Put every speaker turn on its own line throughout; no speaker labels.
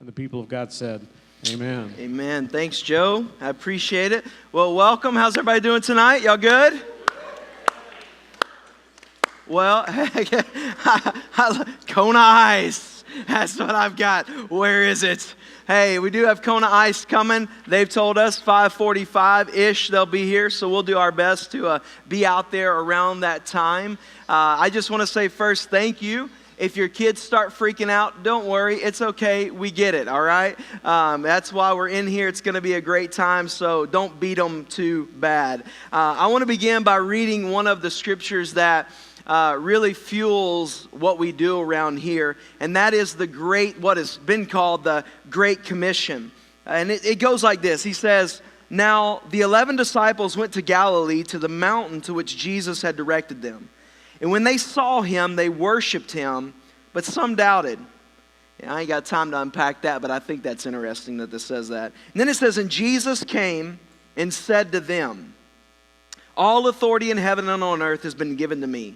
And the people of God said, amen.
Amen. Thanks, Joe. I appreciate it. Well, welcome. How's everybody doing tonight? Y'all good? Well, Kona Ice. That's what I've got. Where is it? Hey, we do have Kona Ice coming. They've told us 5:45-ish they'll be here, so we'll do our best to be out there around that time. I just want to say first, thank you. If your kids start freaking out, don't worry. It's okay. We get it, all right? That's why we're in here. It's going to be a great time, so don't beat them too bad. I want to begin by reading one of the scriptures that really fuels what we do around here, and that is what has been called the Great Commission. And it goes like this. He says, "Now the 11 disciples went to Galilee, to the mountain to which Jesus had directed them. And when they saw him, they worshiped him, but some doubted." I ain't got time to unpack that, but I think that's interesting that this says that. And then it says, "And Jesus came and said to them, 'All authority in heaven and on earth has been given to me.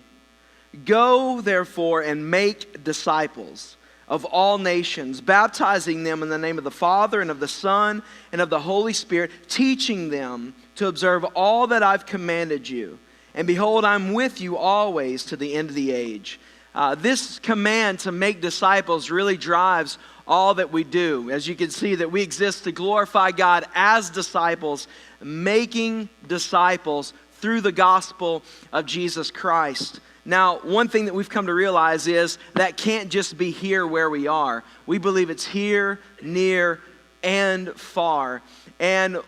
Go, therefore, and make disciples of all nations, baptizing them in the name of the Father and of the Son and of the Holy Spirit, teaching them to observe all that I've commanded you. And behold, I'm with you always to the end of the age.'" This command to make disciples really drives all that we do. As you can see, that we exist to glorify God as disciples, making disciples through the gospel of Jesus Christ. Now, one thing that we've come to realize is that can't just be here where we are. We believe it's here, near, and far. And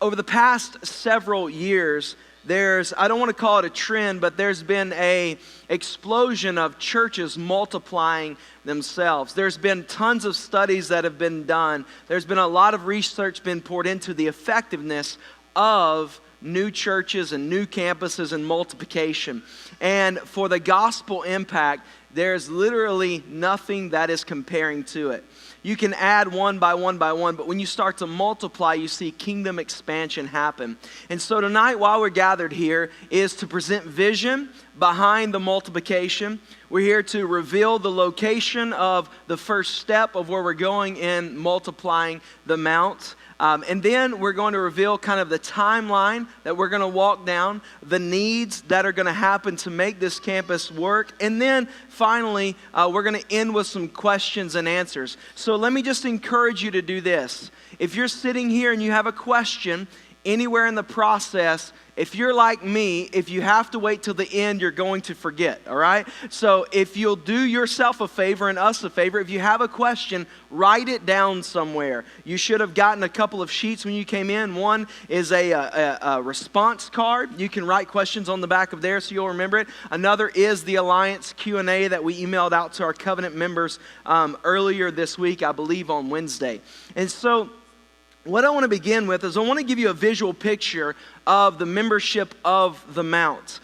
over the past several years, I don't want to call it a trend, but there's been an explosion of churches multiplying themselves. There's been tons of studies that have been done. There's been a lot of research been poured into the effectiveness of new churches and new campuses and multiplication. And for the gospel impact, there's literally nothing that is comparing to it. You can add one by one by one, but when you start to multiply, you see kingdom expansion happen. And so tonight, while we're gathered here, is to present vision behind the multiplication. We're here to reveal the location of the first step of where we're going in multiplying the mount. And then we're going to reveal kind of the timeline that we're going to walk down, the needs that are going to happen to make this campus work. And then finally, we're going to end with some questions and answers. So let me just encourage you to do this. If you're sitting here and you have a question anywhere in the process, if you're like me, if you have to wait till the end, you're going to forget, all right? So if you'll do yourself a favor and us a favor, if you have a question, write it down somewhere. You should have gotten a couple of sheets when you came in. One is a response card. You can write questions on the back of there so you'll remember it. Another is the Alliance Q&A that we emailed out to our covenant members earlier this week, I believe on Wednesday. And so what I want to begin with is I want to give you a visual picture of the membership of the Mount.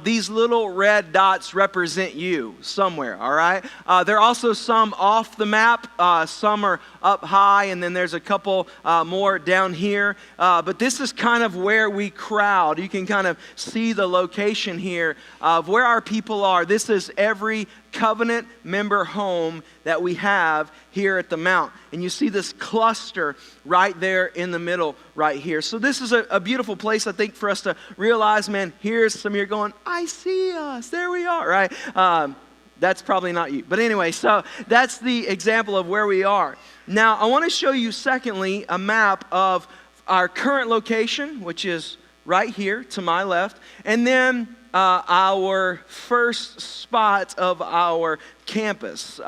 These little red dots represent you somewhere, all right? There are also some off the map. Some are up high, and then there's a couple more down here. But this is kind of where we crowd. You can kind of see the location here of where our people are. This is every covenant member home that we have here at the Mount. And you see this cluster right there in the middle right here. So this is a beautiful place, I think, for us to realize, man, here's some of you going, I see us. There we are, right? That's probably not you. But anyway, so that's the example of where we are. Now, I want to show you, secondly, a map of our current location, which is right here to my left, and then our first spot of our campus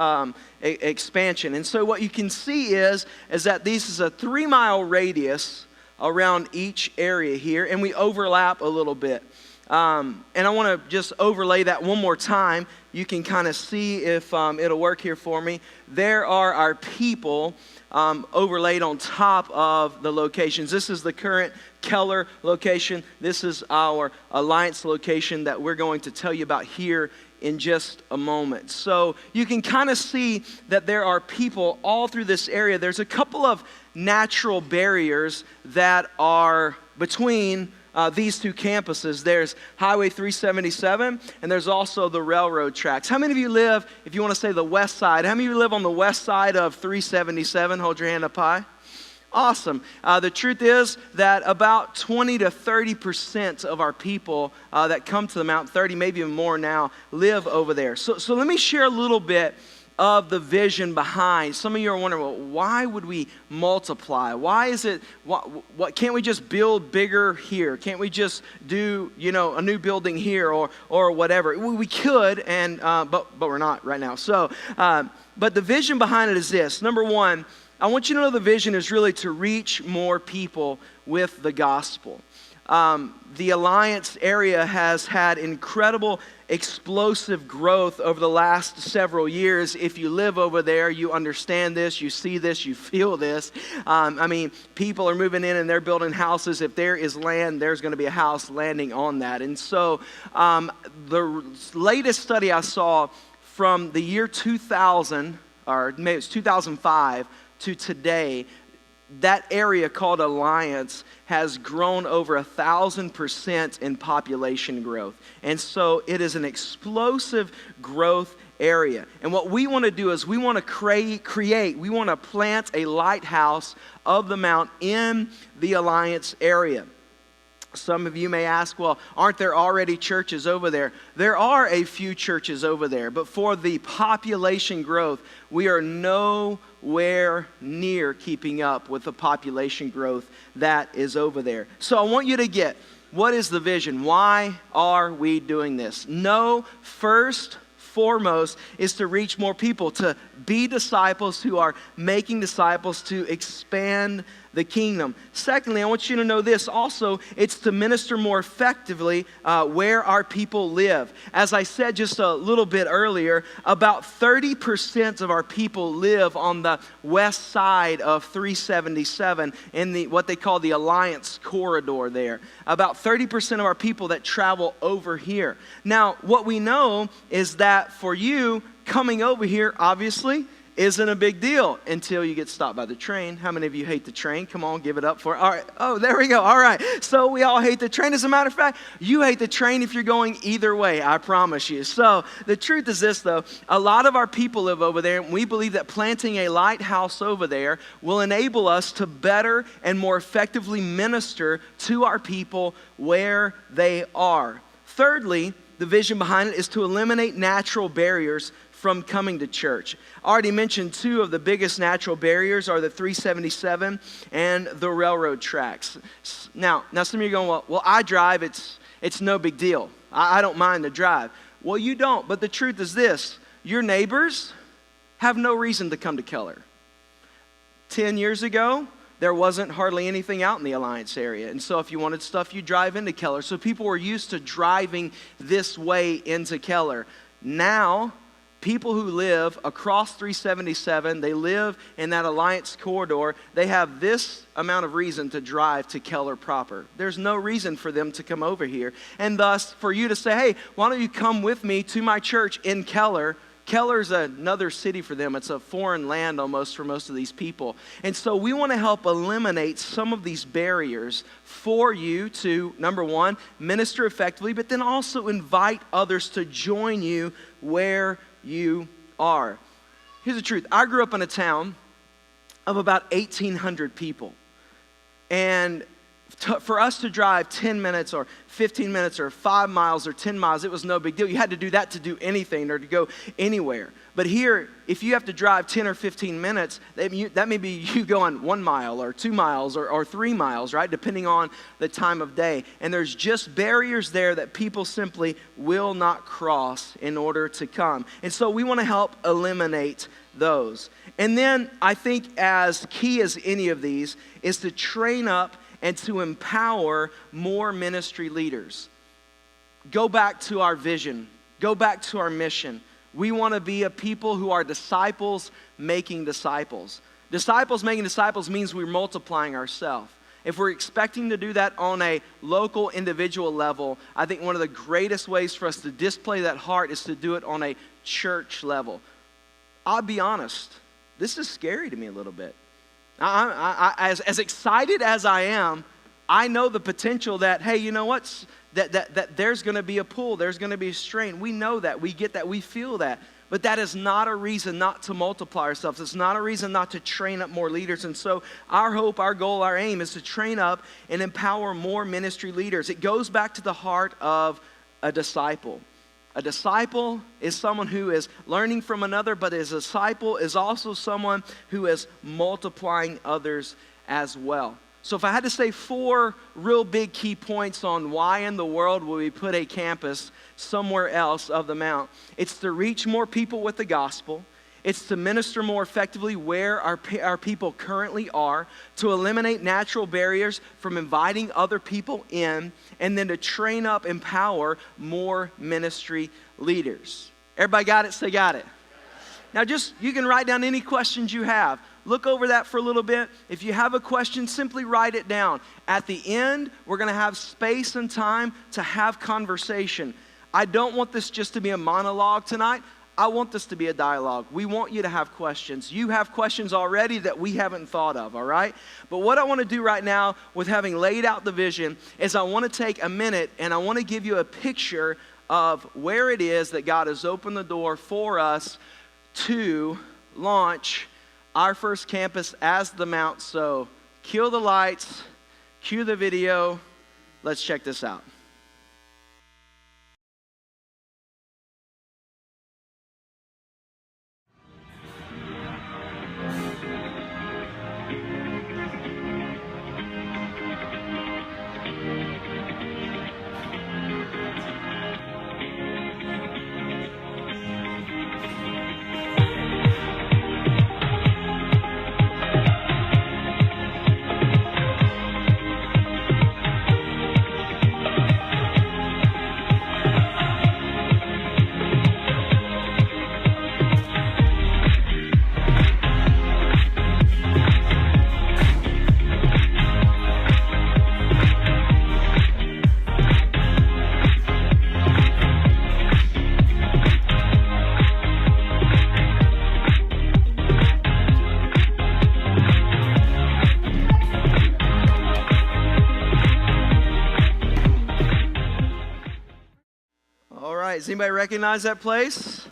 expansion. And so what you can see is that this is a 3-mile radius around each area here, and we overlap a little bit. And I want to just overlay that one more time. You can kind of see if it'll work here for me. There are our people overlaid on top of the locations. This is the current Keller location. This is our Alliance location that we're going to tell you about here in just a moment. So you can kind of see that there are people all through this area. There's a couple of natural barriers that are between these two campuses. There's Highway 377, and there's also the railroad tracks. How many of you live, if you want to say the west side, how many of you live on the west side of 377? Hold your hand up high. Awesome. The truth is that about 20 to 30% of our people that come to the mountain, 30, maybe even more now, live over there. So let me share a little bit of the vision behind. Some of you are wondering, well, why would we multiply? Why is it, what can't we just build bigger here? Can't we just do, a new building here or whatever? We could, and but we're not right now. So, but the vision behind it is this. Number one, I want you to know the vision is really to reach more people with the gospel. The Alliance area has had incredible explosive growth over the last several years. If you live over there, you understand this, you see this, you feel this. People are moving in and they're building houses. If there is land, there's going to be a house landing on that. And so the latest study I saw from the year 2000, or maybe it's 2005, to today, that area called Alliance has grown over 1,000% in population growth. And so it is an explosive growth area. And what we want to do is we want to we want to plant a lighthouse of the Mount in the Alliance area. Some of you may ask, well, aren't there already churches over there? There are a few churches over there, but for the population growth, we are nowhere near keeping up with the population growth that is over there. So I want you to get, what is the vision? Why are we doing this? First foremost is to reach more people, to be disciples who are making disciples, to expand the kingdom. Secondly, I want you to know this also, it's to minister more effectively where our people live. As I said just a little bit earlier, about 30% of our people live on the west side of 377 in what they call the Alliance corridor there. About 30% of our people that travel over here. Now, what we know is that for you, coming over here, obviously, isn't a big deal until you get stopped by the train. How many of you hate the train? Come on, give it up for it. All right. Oh, there we go. All right. So we all hate the train. As a matter of fact, you hate the train if you're going either way, I promise you. So the truth is this, though. A lot of our people live over there, and we believe that planting a lighthouse over there will enable us to better and more effectively minister to our people where they are. Thirdly, the vision behind it is to eliminate natural barriers from coming to church. I already mentioned two of the biggest natural barriers are the 377 and the railroad tracks. Now some of you are going, well, I drive, it's no big deal. I don't mind the drive. Well, you don't, but the truth is this, your neighbors have no reason to come to Keller. 10 years ago, there wasn't hardly anything out in the Alliance area. And so if you wanted stuff, you drive into Keller. So people were used to driving this way into Keller. Now, people who live across 377, they live in that Alliance corridor, they have this amount of reason to drive to Keller proper. There's no reason for them to come over here. And thus, for you to say, hey, why don't you come with me to my church in Keller? Keller's another city for them. It's a foreign land almost for most of these people. And so we want to help eliminate some of these barriers for you to, number one, minister effectively, but then also invite others to join you where you are. Here's the truth. I grew up in a town of about 1,800 people. And for us to drive 10 minutes or 15 minutes or 5 miles or 10 miles, it was no big deal. You had to do that to do anything or to go anywhere. But here, if you have to drive 10 or 15 minutes, that may be you going 1 mile or 2 miles or 3 miles, right? Depending on the time of day. And there's just barriers there that people simply will not cross in order to come. And so we want to help eliminate those. And then I think as key as any of these is to train up and to empower more ministry leaders. Go back to our vision. Go back to our mission. We want to be a people who are disciples making disciples. Disciples making disciples means we're multiplying ourselves. If we're expecting to do that on a local, individual level, I think one of the greatest ways for us to display that heart is to do it on a church level. I'll be honest, this is scary to me a little bit. As excited as I am, I know the potential that, hey, you know what? That there's going to be a pull. There's going to be a strain. We know that. We get that. We feel that. But that is not a reason not to multiply ourselves. It's not a reason not to train up more leaders. And so our hope, our goal, our aim is to train up and empower more ministry leaders. It goes back to the heart of a disciple. A disciple is someone who is learning from another, but a disciple is also someone who is multiplying others as well. So if I had to say 4 real big key points on why in the world would we put a campus somewhere else of the Mount, it's to reach more people with the gospel. It's to minister more effectively where our people currently are, to eliminate natural barriers from inviting other people in, and then to train up, empower more ministry leaders. Everybody got it? Say got it. Now you can write down any questions you have. Look over that for a little bit. If you have a question, simply write it down. At the end, we're going to have space and time to have conversation. I don't want this just to be a monologue tonight. I want this to be a dialogue. We want you to have questions. You have questions already that we haven't thought of, all right? But what I want to do right now with having laid out the vision is I want to take a minute and I want to give you a picture of where it is that God has opened the door for us to launch our first campus as the Mount. So cue the lights, cue the video. Let's check this out. Does anybody recognize that place?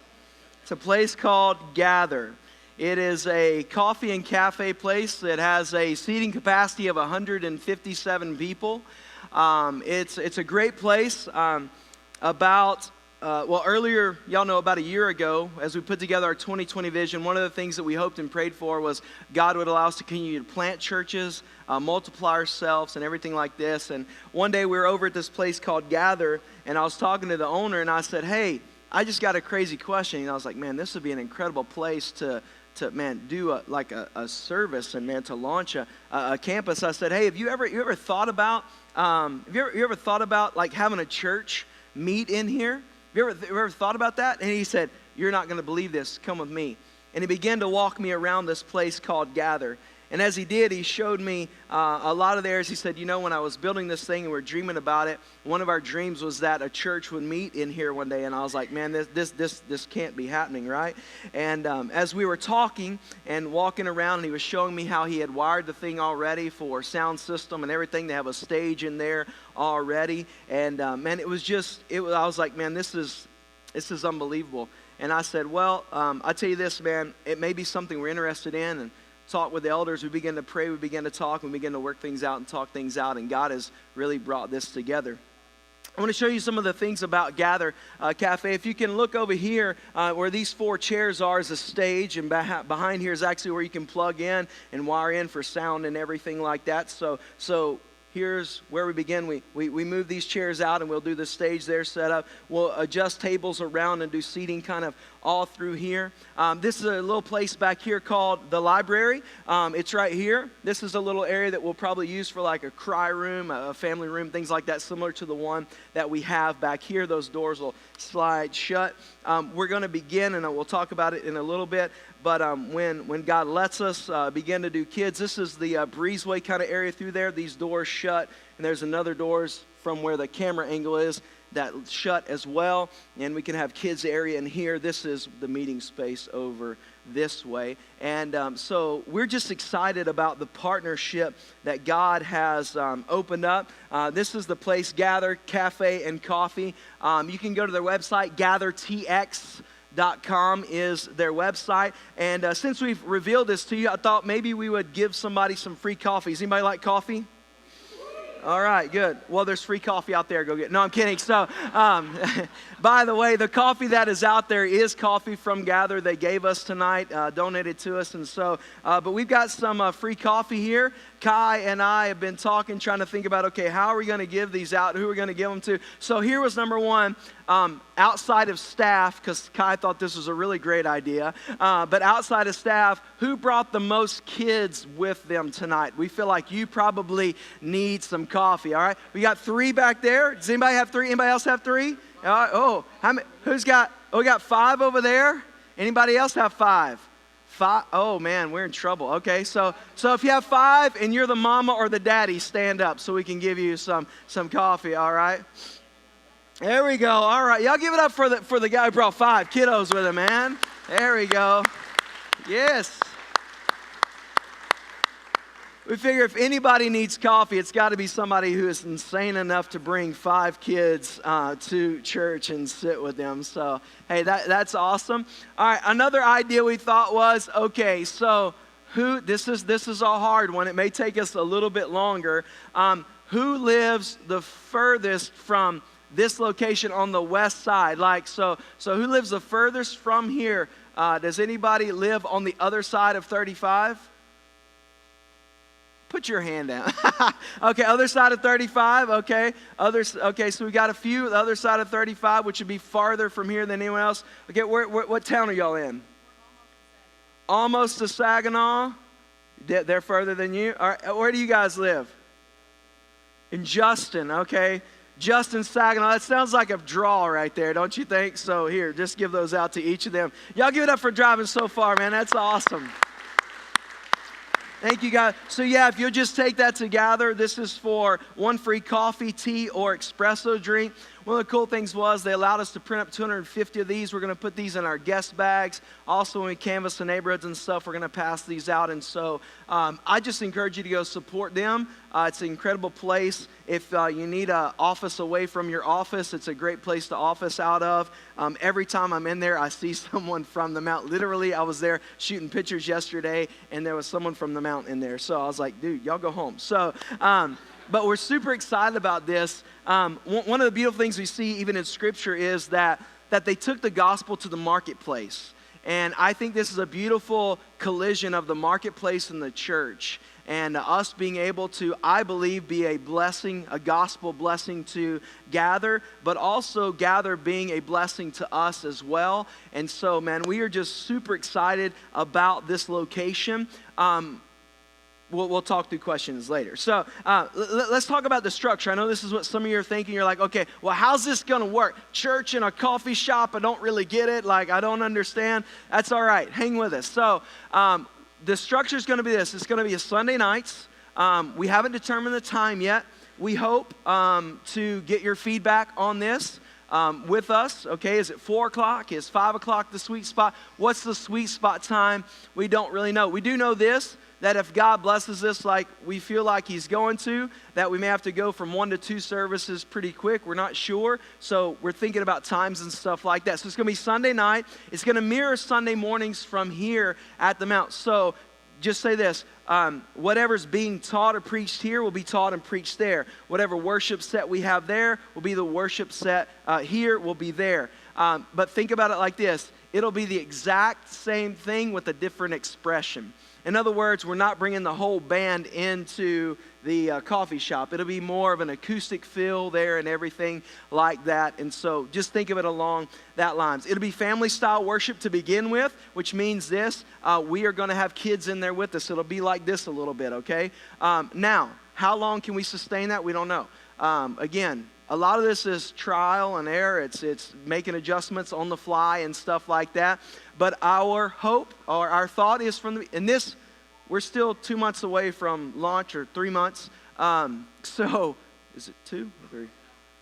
It's a place called Gather. It is a coffee and cafe place that has a seating capacity of 157 people. It's a great place. Earlier, y'all know, about a year ago, as we put together our 2020 vision, one of the things that we hoped and prayed for was God would allow us to continue to plant churches, multiply ourselves, and everything like this. And one day we were over at this place called Gather, and I was talking to the owner, and I said, hey, I just got a crazy question. And I was like, man, this would be an incredible place to do a service and to launch a campus. I said, hey, have you ever thought about like having a church meet in here? Have you ever thought about that? And he said, you're not going to believe this. Come with me. And he began to walk me around this place called Gather. And as he did, he showed me a lot of theirs. He said, you know, when I was building this thing and we were dreaming about it, one of our dreams was that a church would meet in here one day. And I was like, man, this can't be happening, right? And as we were talking and walking around, and he was showing me how he had wired the thing already for sound system and everything. They have a stage in there already. And man, I was like, man, this is unbelievable. And I said, well, I tell you this, man, it may be something we're interested in. And talk with the elders. We began to pray. We began to talk. We began to work things out and talk things out. And God has really brought this together. I want to show you some of the things about Gather Cafe. If you can look over here where these 4 chairs are is a stage, and behind here is actually where you can plug in and wire in for sound and everything like that. So here's where we begin. We move these chairs out and we'll do the stage there set up. We'll adjust tables around and do seating kind of all through here. This is a little place back here called the library. It's right here. This is a little area that we'll probably use for like a cry room, a family room, things like that, similar to the one that we have back here. Those doors will slide shut. We're going to begin, and we'll talk about it in a little bit, but when God lets us begin to do kids, this is the breezeway kind of area through there. These doors shut, and there's another doors from where the camera angle is that shut as well, and we can have kids area in here. This is the meeting space over this way. And so we're just excited about the partnership that God has opened up. This is the place, Gather Cafe and Coffee. You can go to their website, gathertx.com is their website. And since we've revealed this to you, I thought maybe we would give somebody some free coffee. Does anybody like coffee? All right, good. Well, there's free coffee out there. Go get it. No, I'm kidding. So, by the way, the coffee that is out there is coffee from Gather. They gave us tonight, donated to us. And so, but we've got some free coffee here. Kai and I have been talking, trying to think about, okay, how are we going to give these out? Who are we going to give them to? So here was number one, outside of staff, because Kai thought this was a really great idea. But outside of staff, who brought the most kids with them tonight? We feel like you probably need some coffee, all right? We got 3 back there. Does anybody have 3? Anybody else have 3? All right. Oh, how many? Who's got? Oh, we got 5 over there. Anybody else have 5? 5? Oh man, we're in trouble. Okay, so if you have 5 and you're the mama or the daddy, stand up so we can give you some coffee. All right. There we go. All right, y'all give it up for the guy who brought 5 kiddos with him, man. There we go. Yes. We figure if anybody needs coffee, it's got to be somebody who is insane enough to bring 5 kids to church and sit with them. So, hey, that's awesome. All right, another idea we thought was, okay, so this is a hard one. It may take us a little bit longer. Who lives the furthest from this location on the west side? Like, so who lives the furthest from here? Does anybody live on the other side of 35? Put your hand down. Okay, other side of 35. Okay, okay. So we got a few. The other side of 35, which would be farther from here than anyone else. Okay, what town are y'all in? Almost to Saginaw. They're further than you. All right, where do you guys live? In Justin. Okay, Justin, Saginaw. That sounds like a draw right there, don't you think? So here, just give those out to each of them. Y'all give it up for driving so far, man. That's awesome. Thank you, guys. So yeah, if you'll just take that to Gather, this is for 1 free coffee, tea, or espresso drink. One of the cool things was they allowed us to print up 250 of these. We're going to put these in our guest bags. Also, when we canvass the neighborhoods and stuff, we're going to pass these out. And so I just encourage you to go support them. It's an incredible place. If you need an office away from your office, it's a great place to office out of. Every time I'm in there, I see someone from the Mount. Literally, I was there shooting pictures yesterday, and there was someone from the Mount in there. So I was like, dude, y'all go home. So, but we're super excited about this. One of the beautiful things we see even in Scripture is that they took the gospel to the marketplace. And I think this is a beautiful collision of the marketplace and the church. And us being able to, I believe, be a blessing, a gospel blessing to Gather, but also Gather being a blessing to us as well. And so, man, we are just super excited about this location. We'll talk through questions later. So let's talk about the structure. I know this is what some of you are thinking. You're like, okay, well, how's this going to work? Church in a coffee shop, I don't really get it. Like, I don't understand. That's all right. Hang with us. So the structure is going to be this. It's going to be a Sunday nights. We haven't determined the time yet. We hope to get your feedback on this with us. Okay, is it 4 o'clock? Is 5 o'clock the sweet spot? What's the sweet spot time? We don't really know. We do know this, that if God blesses us like we feel like He's going to, that we may have to go from 1 to 2 services pretty quick. We're not sure. So we're thinking about times and stuff like that. So it's going to be Sunday night. It's going to mirror Sunday mornings from here at the Mount. So just say this, whatever's being taught or preached here will be taught and preached there. Whatever worship set we have there will be the worship set here will be there. But think about it like this. It'll be the exact same thing with a different expression. In other words, we're not bringing the whole band into the coffee shop. It'll be more of an acoustic feel there and everything like that. And so just think of it along that lines. It'll be family style worship to begin with, which means this, we are going to have kids in there with us. It'll be like this a little bit, okay? Now, how long can we sustain that? We don't know. Again, a lot of this is trial and error. It's making adjustments on the fly and stuff like that. But our hope or our thought is we're still 2 months away from launch or 3 months. So is it 2 or 3?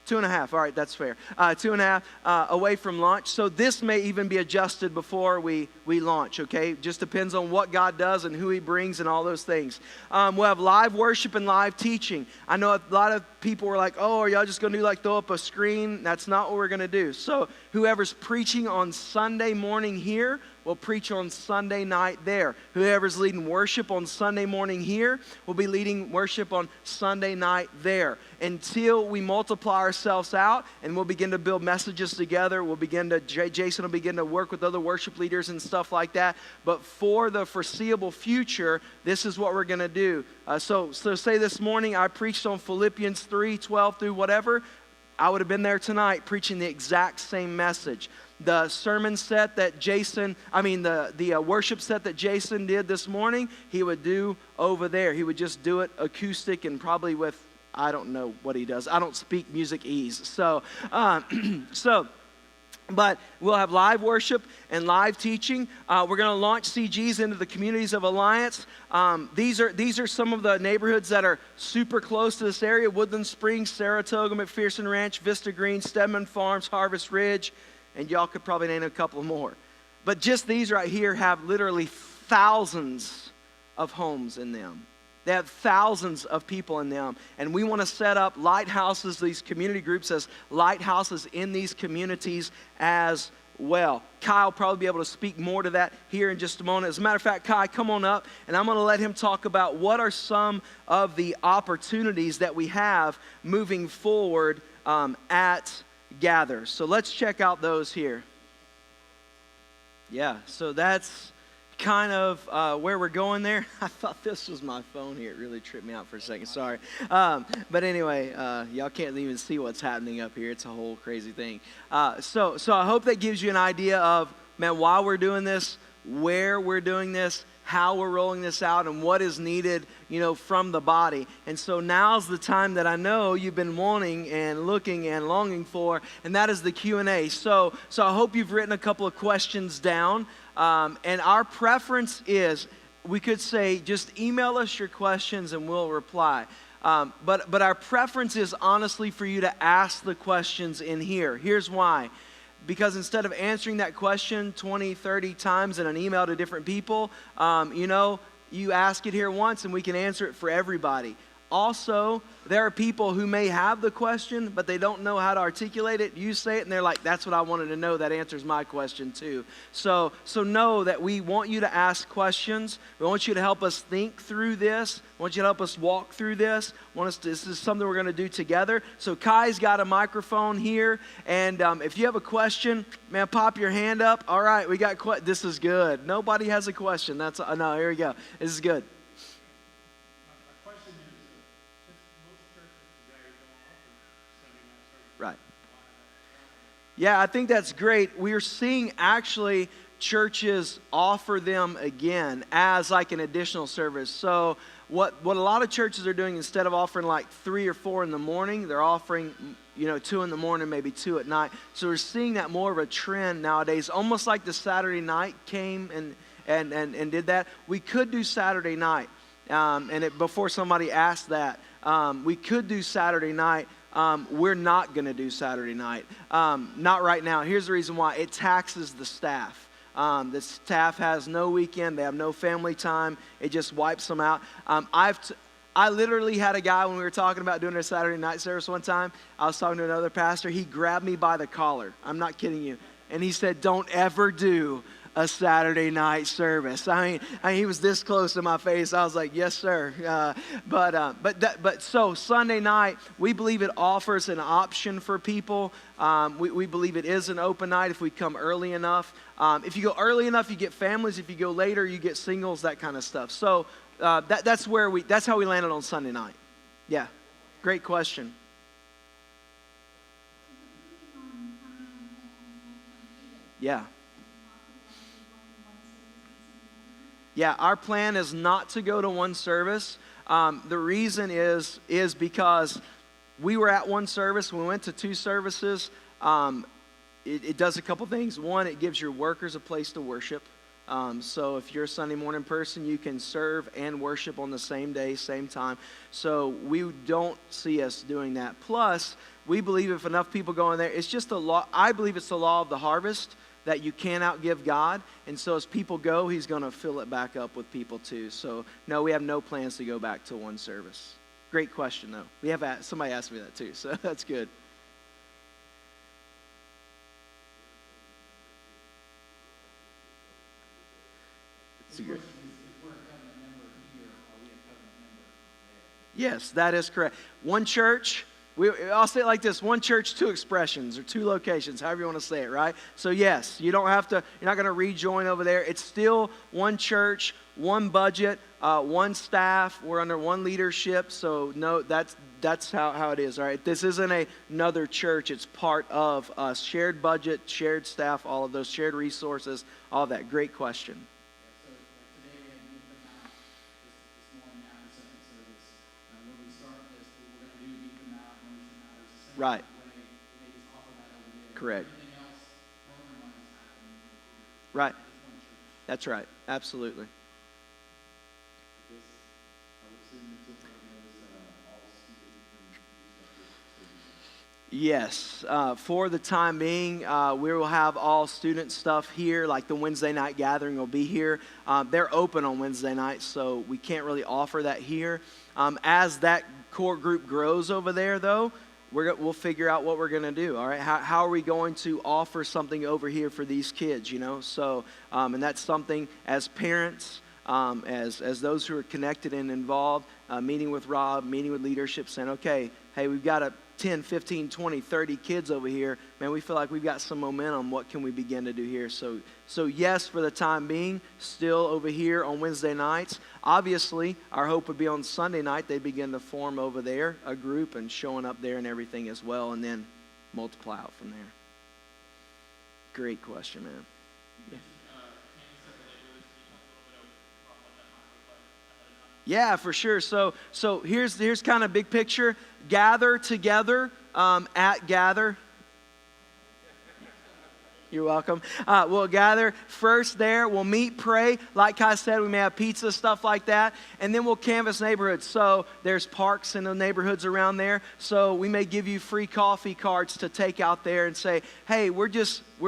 2.5. All right, that's fair. 2.5 away from launch. So this may even be adjusted before we launch, okay? Just depends on what God does and who he brings and all those things. We'll have live worship and live teaching. I know a lot of people were like, oh, are y'all just going to do like throw up a screen? That's not what we're going to do. So whoever's preaching on Sunday morning here will preach on Sunday night there. Whoever's leading worship on Sunday morning here will be leading worship on Sunday night there. Until we multiply ourselves out and we'll begin to build messages together. Jason will begin to work with other worship leaders and stuff like that. But for the foreseeable future, this is what we're going to do. So say this morning I preached on Philippians 3:12 through whatever. I would have been there tonight preaching the exact same message. The sermon set that the worship set that Jason did this morning, he would do over there. He would just do it acoustic and probably with, I don't know what he does. I don't speak music ease. But we'll have live worship and live teaching. We're going to launch CGs into the communities of Alliance. These are some of the neighborhoods that are super close to this area: Woodland Springs, Saratoga, McPherson Ranch, Vista Green, Stedman Farms, Harvest Ridge, and y'all could probably name a couple more. But just these right here have literally thousands of homes in them. They have thousands of people in them. And we want to set up lighthouses, these community groups, as lighthouses in these communities as well. Kai will probably be able to speak more to that here in just a moment. As a matter of fact, Kai, come on up, and I'm going to let him talk about what are some of the opportunities that we have moving forward at Gather. So let's check out those here. Yeah, so that's kind of where we're going there. I thought this was my phone here. It really tripped me out for a second. Sorry. But anyway, y'all can't even see what's happening up here. It's a whole crazy thing. So I hope that gives you an idea of, man, why we're doing this, where we're doing this, how we're rolling this out, and what is needed, from the body. And so now's the time that I know you've been wanting and looking and longing for, and that is the Q&A. So I hope you've written a couple of questions down. And our preference is, we could say, just email us your questions and we'll reply. But our preference is honestly for you to ask the questions in here. Here's why. Because instead of answering that question 20, 30 times in an email to different people, you ask it here once and we can answer it for everybody. Also, there are people who may have the question, but they don't know how to articulate it. You say it, and they're like, that's what I wanted to know. That answers my question, too. So know that we want you to ask questions. We want you to help us think through this. We want you to help us walk through this. This is something we're going to do together. So Kai's got a microphone here, and if you have a question, man, pop your hand up. All right, we got this is good. Nobody has a question. No, here we go. This is good. Right. Yeah, I think that's great. We're seeing actually churches offer them again as like an additional service. So what a lot of churches are doing, instead of offering like 3 or 4 in the morning, they're offering 2 in the morning, maybe 2 at night. So we're seeing that more of a trend nowadays, almost like the Saturday night came and did that. We could do Saturday night, before somebody asked that, we could do Saturday night. We're not going to do Saturday night. Not right now. Here's the reason why. It taxes the staff. The staff has no weekend. They have no family time. It just wipes them out. I literally had a guy when we were talking about doing a Saturday night service one time. I was talking to another pastor. He grabbed me by the collar. I'm not kidding you. And he said, don't ever do a Saturday night service. I mean, he was this close to my face. I was like, yes, sir. So Sunday night, we believe it offers an option for people. We believe it is an open night if we come early enough. If you go early enough, you get families. If you go later, you get singles, that kind of stuff. So that's how we landed on Sunday night. Yeah, great question. Yeah. Yeah, our plan is not to go to one service. The reason is because we were at one service. We went to 2 services. It does a couple things. One, it gives your workers a place to worship. So if you're a Sunday morning person, you can serve and worship on the same day, same time. So we don't see us doing that. Plus, we believe if enough people go in there, it's just a law. I believe it's the law of the harvest that you can't outgive God. And so as people go, he's going to fill it back up with people too. So no, we have no plans to go back to one service. Great question though. We have somebody asked me that too, so that's good. It's a good. Yes, that is correct. One church, I'll say it like this, one church, two expressions, or two locations, however you want to say it, right? So yes, you don't have to, you're not going to rejoin over there. It's still one church, one budget, one staff. We're under one leadership. So no, that's how it is, all right? This isn't another church. It's part of us. Shared budget, shared staff, all of those shared resources, all of that. Great question. Right. Correct. Right. That's right. Absolutely. Yes. For the time being, we will have all student stuff here, like the Wednesday night gathering will be here. They're open on Wednesday nights, so we can't really offer that here. As that core group grows over there, though, we'll figure out what we're going to do, all right? How are we going to offer something over here for these kids, you know? So, and that's something as parents, as those who are connected and involved, meeting with Rob, meeting with leadership, saying, okay, hey, we've got 10, 15, 20, 30 kids over here. Man, we feel like we've got some momentum. What can we begin to do here? So yes, for the time being, still over here on Wednesday nights. Obviously, our hope would be on Sunday night, they begin to form over there, a group, and showing up there and everything as well, and then multiply out from there. Great question, man. Yeah. Yeah, for sure. So here's kind of big picture. Gather together at Gather. You're welcome. We'll gather first there. We'll meet, pray. Like Kai said, we may have pizza, stuff like that. And then we'll canvass neighborhoods. So there's parks in the neighborhoods around there. So we may give you free coffee cards to take out there and say, hey, we're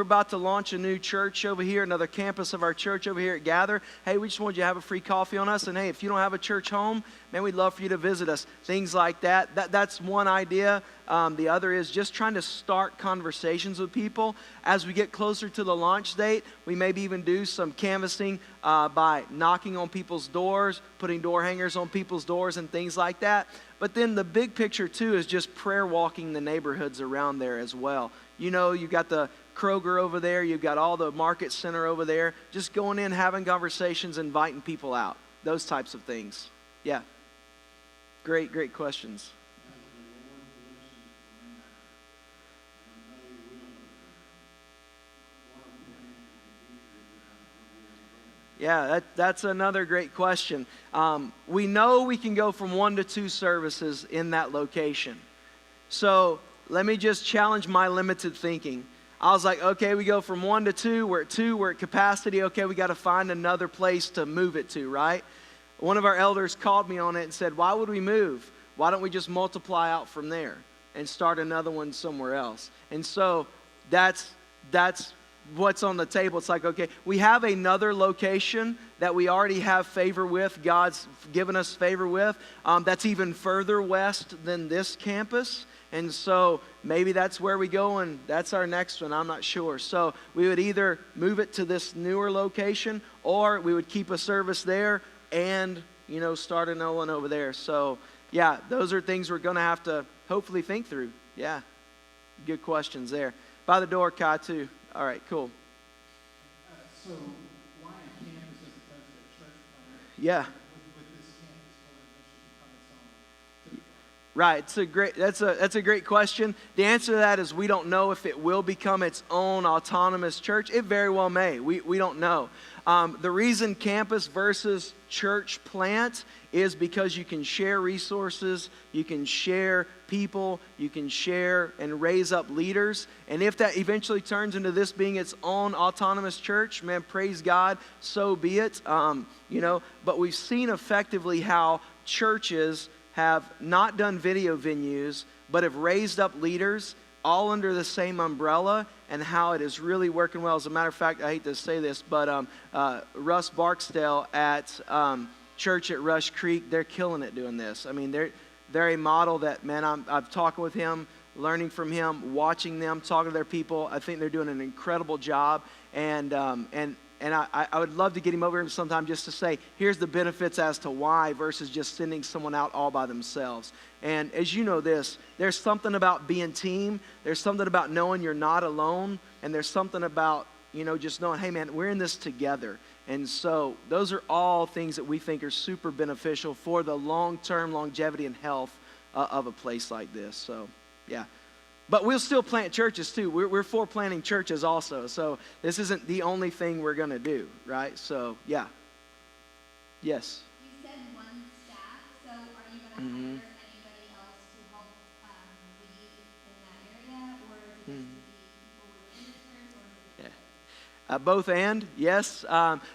about to launch a new church over here, another campus of our church over here at Gather. Hey, we just want you to have a free coffee on us. And hey, if you don't have a church home, man, we'd love for you to visit us. Things like that. That's one idea. The other is just trying to start conversations with people. As we get closer to the launch date, we maybe even do some canvassing by knocking on people's doors, putting door hangers on people's doors and things like that. But then the big picture too is just prayer walking the neighborhoods around there as well. You know, you've got the Kroger over there, you've got all the market center over there. Just going in, having conversations, inviting people out. Those types of things. Yeah. Great questions. Yeah, that's another great question. We know we can go from 1 to 2 services in that location. So let me just challenge my limited thinking. I was like, okay, we go from 1 to 2. We're at 2. We're at capacity. Okay, we got to find another place to move it to, right? One of our elders called me on it and said, why would we move? Why don't we just multiply out from there and start another one somewhere else? And so that's what's on the table. It's like, okay, we have another location that we already have favor with. God's given us favor with. That's even further west than this campus. And so maybe that's where we go, and that's our next one. I'm not sure. So we would either move it to this newer location, or we would keep a service there and, start another one over there. So, yeah, those are things we're going to have to hopefully think through. Yeah, good questions there. By the door, Kai, too. All right, cool.
So why a campus as opposed to a church plant?
Yeah.
With this campus will eventually become its own.
Right. That's a great question. The answer to that is we don't know if it will become its own autonomous church. It very well may. We don't know. The reason campus versus church plant is because you can share resources, you can share people, you can share and raise up leaders. And if that eventually turns into this being its own autonomous church, man, praise God, so be it. But we've seen effectively how churches have not done video venues, but have raised up leaders all under the same umbrella, and how it is really working well. As a matter of fact, I hate to say this, but Russ Barksdale at church at Rush Creek, they're killing it doing this. I mean, they're a model that, man, I've talked with him, learning from him, watching them, talking to their people. I think they're doing an incredible job, and I would love to get him over here sometime just to say, here's the benefits as to why versus just sending someone out all by themselves. And as you know this, there's something about being team. There's something about knowing you're not alone. And there's something about, just knowing, hey, man, we're in this together. And so those are all things that we think are super beneficial for the long-term longevity and health of a place like this. So, yeah. But we'll still plant churches too. We're for planting churches also. So this isn't the only thing we're going to do, right? So, yeah. Yes.
You said one staff, so are you going to hire anybody else to help lead in that area? Or is it just to be people with ministers? Or is it
Both and, yes.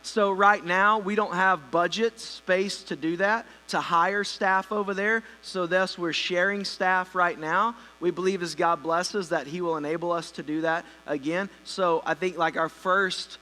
So right now, we don't have budget space to do that, to hire staff over there. So thus, we're sharing staff right now. We believe as God blesses that He will enable us to do that again. So I think like our first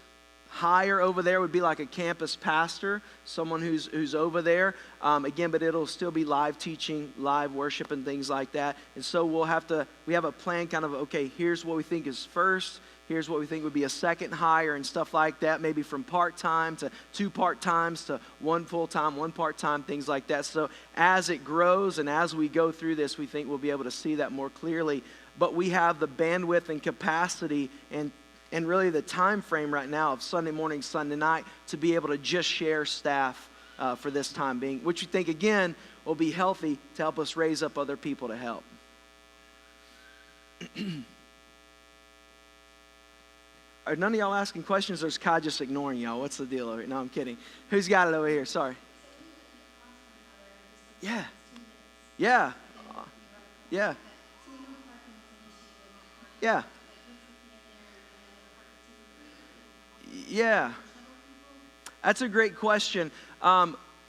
hire over there would be like a campus pastor, someone who's over there. Again, but it'll still be live teaching, live worship and things like that. And so we have a plan kind of, okay, here's what we think is first. Here's what we think would be a second hire and stuff like that, maybe from part-time to 2 part-times to 1 full-time, 1 part-time, things like that. So as it grows and as we go through this, we think we'll be able to see that more clearly. But we have the bandwidth and capacity and really the time frame right now of Sunday morning, Sunday night to be able to just share staff for this time being, which we think, again, will be healthy to help us raise up other people to help. Are none of y'all asking questions, or is Kai just ignoring y'all? What's the deal over here? No, I'm kidding. Who's got it over here? Sorry. Yeah. Yeah. Yeah. Yeah. Yeah. That's a great question.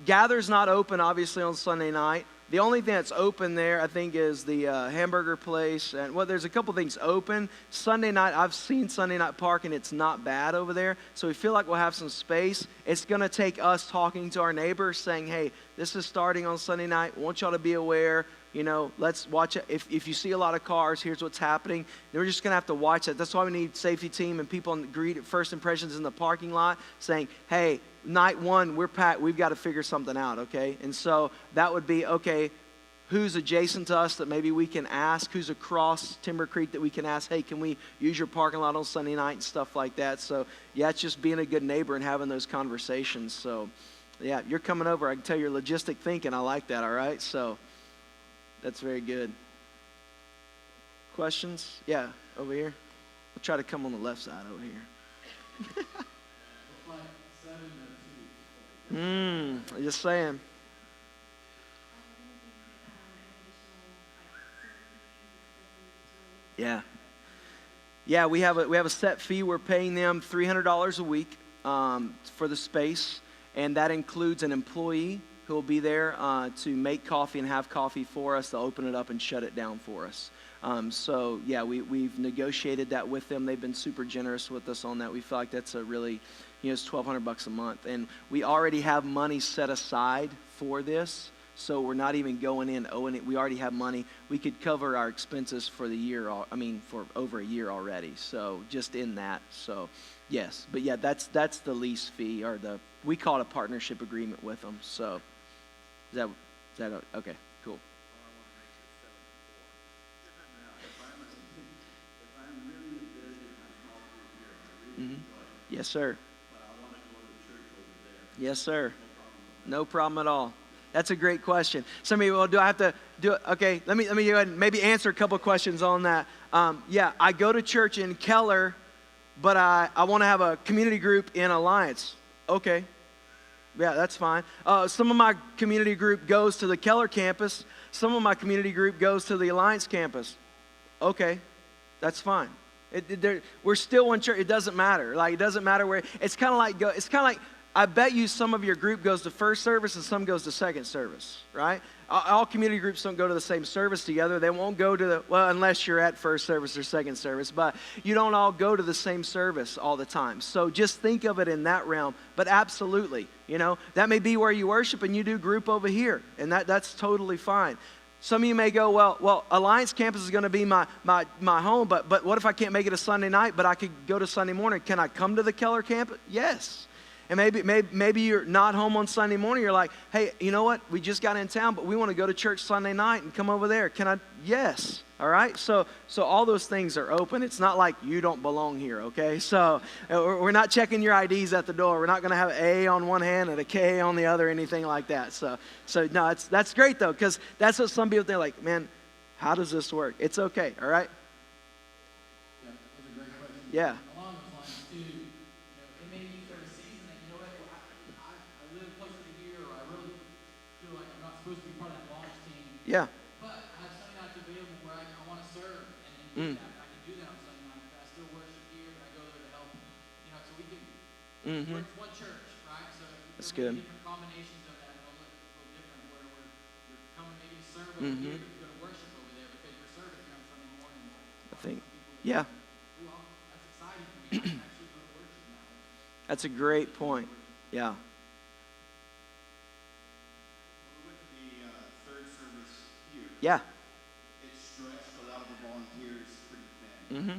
Gather's not open, obviously, on Sunday night. The only thing that's open there, I think, is the hamburger place. And well, there's a couple things open. Sunday night, I've seen Sunday night parking. It's not bad over there. So we feel like we'll have some space. It's going to take us talking to our neighbors, saying, hey, this is starting on Sunday night. I want y'all to be aware. Let's watch it. If you see a lot of cars, here's what's happening. Then we're just going to have to watch that. That's why we need safety team and people greet first impressions in the parking lot saying, hey, night 1, we're packed. We've got to figure something out, okay? And so that would be, okay, who's adjacent to us that maybe we can ask? Who's across Timber Creek that we can ask, hey, can we use your parking lot on Sunday night and stuff like that? So, yeah, it's just being a good neighbor and having those conversations. So, yeah, you're coming over. I can tell you're logistic thinking. I like that, all right? So that's very good. Questions? Yeah, over here. We'll try to come on the left side over here. I'm just saying. Yeah. Yeah, we have a set fee. We're paying them $300 a week for the space, and that includes an employee who will be there to make coffee and have coffee for us. They'll open it up and shut it down for us. So, yeah, we've negotiated that with them. They've been super generous with us on that. We feel like that's a really, it's $1,200 a month. And we already have money set aside for this, so we're not even going in owing it. We already have money. We could cover our expenses for the year, for over a year already. So just in that. So, yes. But, yeah, that's the lease fee, or we call it a partnership agreement with them. So, is that okay? Cool. Yes, sir.
But I want to go to the church over there.
Yes, sir. No problem at all. That's a great question. Somebody, well, do I have to do it? Okay, let me go ahead and maybe answer a couple questions on that. Yeah, I go to church in Keller, but I want to have a community group in Alliance. Okay. Yeah, that's fine. Some of my community group goes to the Keller campus. Some of my community group goes to the Alliance campus. Okay, that's fine. We're still one church. It doesn't matter. Like, it doesn't matter where. It's kind of like I bet you some of your group goes to first service and some goes to second service, right? All community groups don't go to the same service together. They won't go to unless you're at first service or second service, but you don't all go to the same service all the time. So just think of it in that realm. But absolutely, that may be where you worship and you do group over here, and that's totally fine. Some of you may go, well, Alliance Campus is going to be my home, but what if I can't make it a Sunday night, but I could go to Sunday morning? Can I come to the Keller campus? Yes. And maybe you're not home on Sunday morning. You're like, hey, you know what? We just got in town, but we want to go to church Sunday night and come over there. Can I? Yes. All right. So all those things are open. It's not like you don't belong here. Okay. So we're not checking your IDs at the door. We're not going to have an A on one hand and a K on the other, anything like that. So no, that's great though, because that's what some people think. Like, man, how does this work? It's okay. All right.
Yeah, that's a great question.
Yeah.
Along those lines too, it may be for a season that, I live closer to here, or I really feel like I'm not supposed to be part of that launch team.
Yeah.
But I have Sunday nights available where I want to serve and do that. I can do that on Sunday night. I still worship here, but I go there to help. So we can.
Mm-hmm.
It's one church, right? So
That's
there may
good.
be different combinations of that. They'll look a little different. Where you're coming maybe to serve over
Mm-hmm.
here, but you're going to worship over there because you're serving here on Sunday morning.
I think. Yeah.
Well, that's exciting for me. I can actually go to worship now.
That's a great point. Yeah.
We went to the third service here.
Yeah.
It's stretched, a lot of the volunteers pretty thin.
Mm-hmm.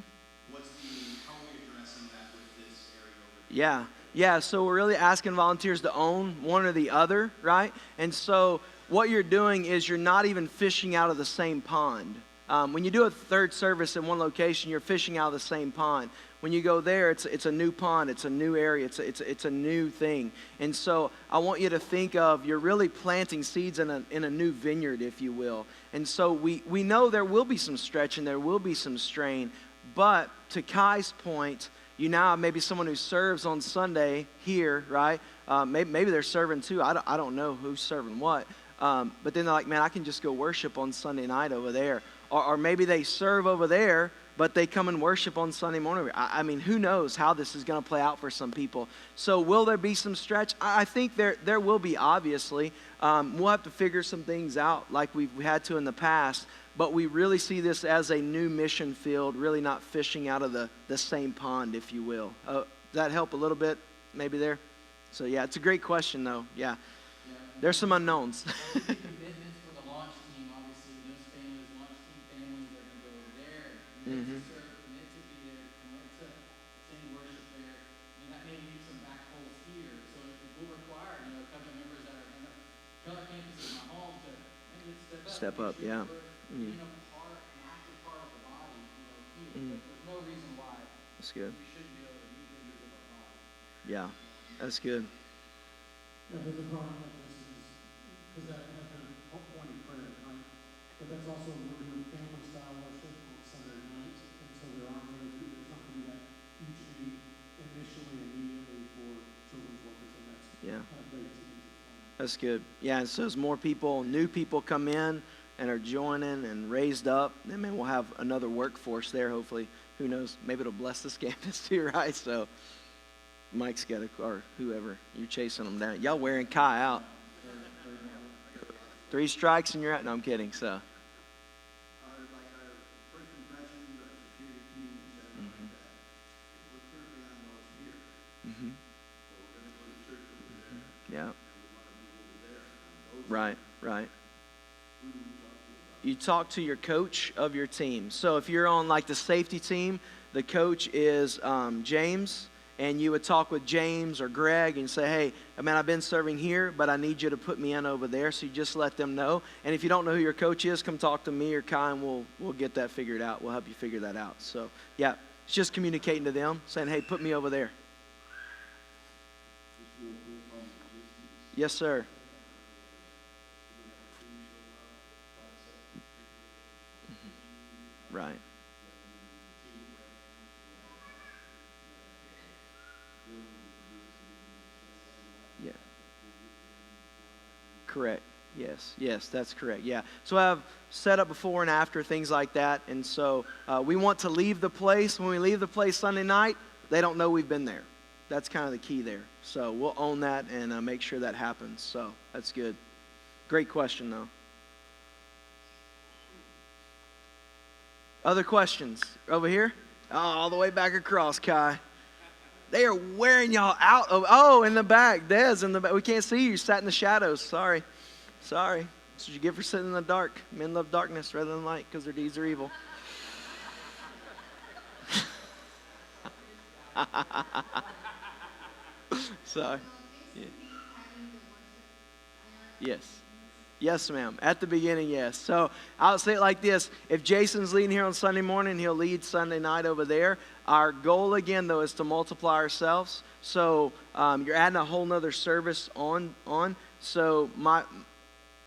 How are we addressing that with this area over here?
Yeah. Yeah, so we're really asking volunteers to own one or the other, right? And so what you're doing is you're not even fishing out of the same pond. When you do a third service in one location, you're fishing out of the same pond. When you go there, it's a new pond, it's a new area, it's a new thing. And so I want you to think of, you're really planting seeds in a new vineyard, if you will. And so we know there will be some stretch and there will be some strain, but to Kai's point, you now have maybe someone who serves on Sunday here, right? Maybe they're serving too. I don't know who's serving what. But then they're like, man, I can just go worship on Sunday night over there. Or maybe they serve over there, but they come and worship on Sunday morning. I mean, who knows how this is going to play out for some people. So will there be some stretch? I think there will be, obviously. We'll have to figure some things out like we've had to in the past. But we really see this as a new mission field, really not fishing out of the same pond, if you will. Does that help a little bit maybe there? So, yeah, it's a great question, though. Yeah. There's some unknowns.
Commitments for the launch team, obviously, those families, launch team families, they're going to go over there, commit to serve, commit to be there, commit to sing worship there. That may need some backholds here. So it will require, a couple of members that are in the Keller campus is my home to maybe step up.
Yeah.
Being a part, an active part of the body, here. There's no reason why
That's good.
we shouldn't be able to meet members of our body.
Yeah, that's good.
Yeah, the problem with this is that kind of point of prayer, right? But that's also we're doing family style worship on Sunday nights, and so there's not going to be that huge need immediately for children's workers, and that's
Yeah.
kind of great to see.
That's good. Yeah, and so as more people, new people come in and are joining and raised up, then maybe we'll have another workforce there, hopefully. Who knows? Maybe it'll bless this campus too, right? So Mike's got a car, whoever. You're chasing them down. Y'all wearing Kai out. 3 strikes and you're out. No, I'm kidding. So.
Our first impressions of the security team and stuff like that, we're currently on those here.
Mm-hmm.
So we're going to go to church over there,
Yeah.
and we want to be over there on those.
Right.
Who do we talk to about?
You talk to your coach of your team. So if you're on like the safety team, the coach is James, and you would talk with James or Greg and say, hey, man, I've been serving here, but I need you to put me in over there. So you just let them know. And if you don't know who your coach is, come talk to me or Kai, and we'll get that figured out. We'll help you figure that out. So, yeah, it's just communicating to them, saying, hey, put me over there.
Just real quick on logistics.
Yes, sir. Right. Yeah. Correct. Yes, that's correct. Yeah. So I have set up before and after, things like that. And so we want to leave the place. When we leave the place Sunday night, they don't know we've been there. That's kind of the key there. So we'll own that and make sure that happens. So that's good. Great question, though. Other questions? Over here? Oh, all the way back across, Kai. They are wearing y'all out. Oh, in the back. Des in the back. We can't see you. You sat in the shadows. Sorry. That's what you get for sitting in the dark. Men love darkness rather than light because their deeds are evil. Sorry. Yeah. Yes. Yes, ma'am. At the beginning, yes. So I'll say it like this. If Jason's leading here on Sunday morning, he'll lead Sunday night over there. Our goal, again, though, is to multiply ourselves. So you're adding a whole nother service on. So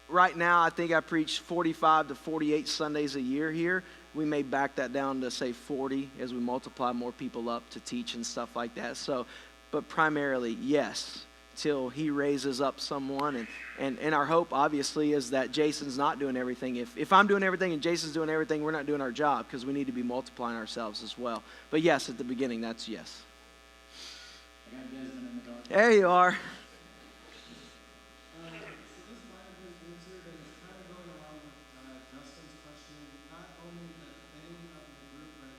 right now, I think I preach 45 to 48 Sundays a year here. We may back that down to, say, 40 as we multiply more people up to teach and stuff like that. So, but primarily, yes, till he raises up someone. And our hope, obviously, is that Jason's not doing everything. If I'm doing everything and Jason's doing everything, we're not doing our job because we need to be multiplying ourselves as well. But yes, at the beginning, that's yes.
I got Desmond in the dark.
There you are.
So this might have been answered, and it's kind of going along with Justin's question. Not only the theme of the group, but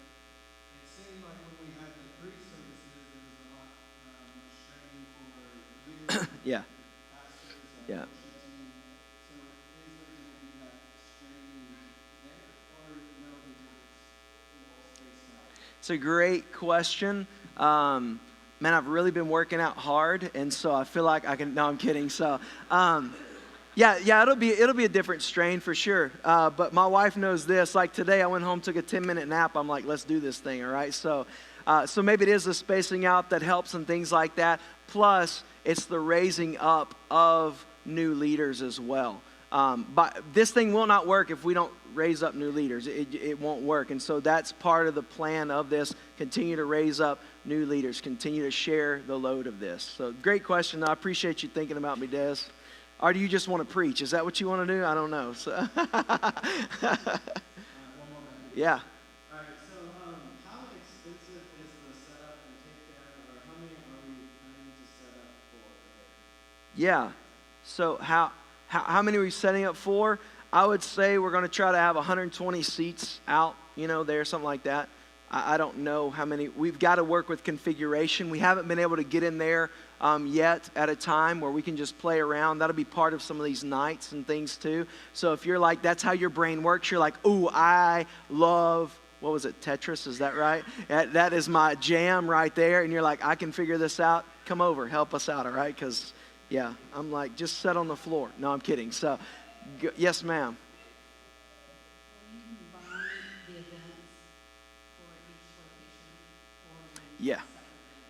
it seemed like when we had the 3 services, there was a lot much training for leaders,
Yeah.
pastors,
Yeah.
worship team. So is there going to be that training there, or no, it's spaced out?
It's a great question. Man, I've really been working out hard, and so I feel like I can. No, I'm kidding. So, yeah, it'll be a different strain for sure. But my wife knows this. Like today, I went home, took a 10-minute nap. I'm like, let's do this thing, all right? So maybe it is the spacing out that helps and things like that. Plus, it's the raising up of new leaders as well. But this thing will not work if we don't raise up new leaders. It won't work. And so that's part of the plan of this. Continue to raise up new leaders. Continue to share the load of this. So great question. I appreciate you thinking about me, Des. Or do you just want to preach? Is that what you want to do? I don't know. So
One more.
yeah.
All right, so how expensive is the setup and takedown, or how many are we planning to set up for?
Yeah. So how many are we setting up for? I would say we're going to try to have 120 seats out, there, something like that. I don't know how many. We've got to work with configuration. We haven't been able to get in there yet at a time where we can just play around. That'll be part of some of these nights and things too. So if you're like, that's how your brain works, you're like, ooh, I love, what was it, Tetris, is that right? That is my jam right there. And you're like, I can figure this out. Come over, help us out, all right? Because, yeah, I'm like, just sit on the floor. No, I'm kidding. So, yes, ma'am. Yeah.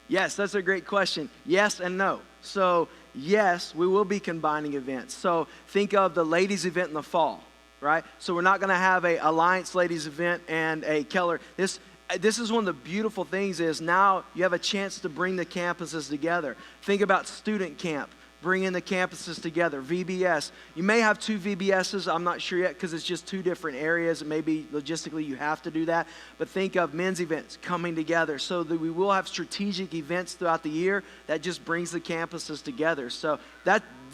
Yes, that's a great question. Yes and no. So, yes, we will be combining events. So, think of the ladies' event in the fall, right? So, we're not going to have a Alliance ladies event and a Keller. This is one of the beautiful things is now you have a chance to bring the campuses together. Think about student camp. Bringing the campuses together. VBS. You may have 2 VBSs. I'm not sure yet because it's just 2 different areas. Maybe logistically you have to do that. But think of men's events coming together so that we will have strategic events throughout the year that just brings the campuses together. So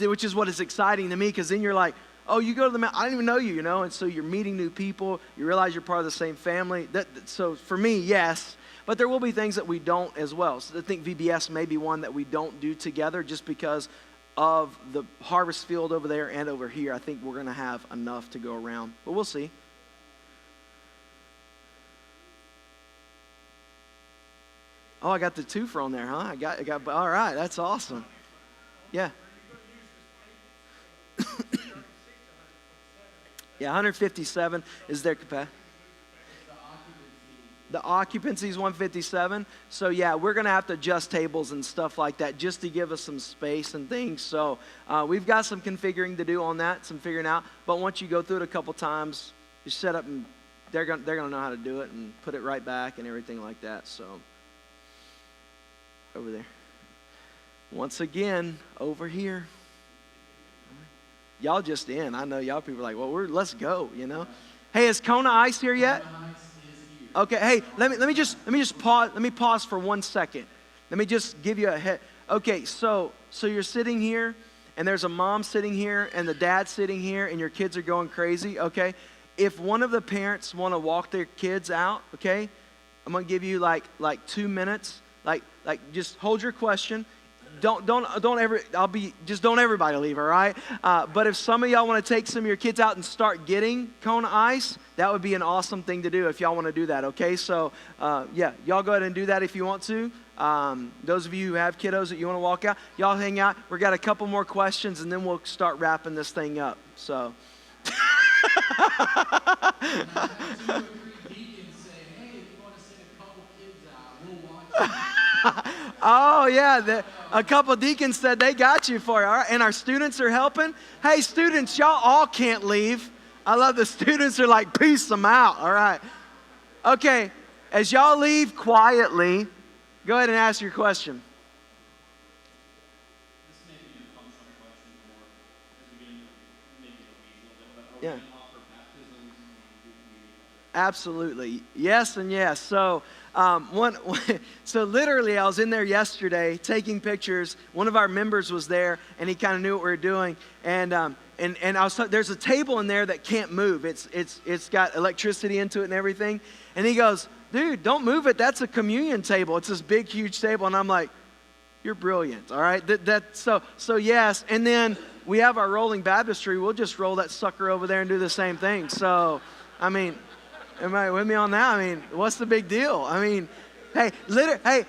which is what is exciting to me because then you're like, oh, you go to the mountain. I didn't even know you, and so you're meeting new people. You realize you're part of the same family. So for me, yes. But there will be things that we don't as well. So I think VBS may be one that we don't do together just because of the harvest field over there and over here. I think we're going to have enough to go around. But we'll see. Oh, I got the twofer on there, huh? I got. All right, that's awesome. Yeah. Yeah, 157 is their capacity. The occupancy is 157. So, yeah, we're going to have to adjust tables and stuff like that just to give us some space and things. So, we've got some configuring to do on that, some figuring out. But once you go through it a couple times, you set up and they're going to know how to do it and put it right back and everything like that. So, over there. Once again, over here. Y'all just in. I know y'all people are like, well, let's go, Hey, is Kona Ice here yet? Okay, hey, let me just pause. Let me pause for 1 second. Let me just give you a head. Okay, so you're sitting here, and there's a mom sitting here, and the dad sitting here, and your kids are going crazy, okay? If one of the parents want to walk their kids out, okay, I'm going to give you like 2 minutes. Like just hold your question. Don't everybody leave, all right? But if some of y'all want to take some of your kids out and start getting Kona Ice, that would be an awesome thing to do if y'all want to do that, okay? So, yeah, y'all go ahead and do that if you want to. Those of you who have kiddos that you want to walk out, y'all hang out. We've got a couple more questions, and then we'll start wrapping this thing up. So. Oh, yeah. A couple deacons said they got you for it. All right. And our students are helping. Hey, students, y'all all can't leave. I love the students are like, peace them out. All right. Okay. As y'all leave quietly, go ahead and ask your question.
This may be a functional question, or as we get into maybe a little bit, but are we
Yeah.
going to offer baptisms?
Absolutely. Yes and yes. So, so literally, I was in there yesterday taking pictures. One of our members was there, and he kind of knew what we were doing. And I was there's a table in there that can't move. It's got electricity into it and everything. And he goes, dude, don't move it. That's a communion table. It's this big, huge table. And I'm like, you're brilliant. All right. So yes. And then we have our rolling baptistry. We'll just roll that sucker over there and do the same thing. So, I mean, am I with me on that? I mean, what's the big deal? I mean, hey,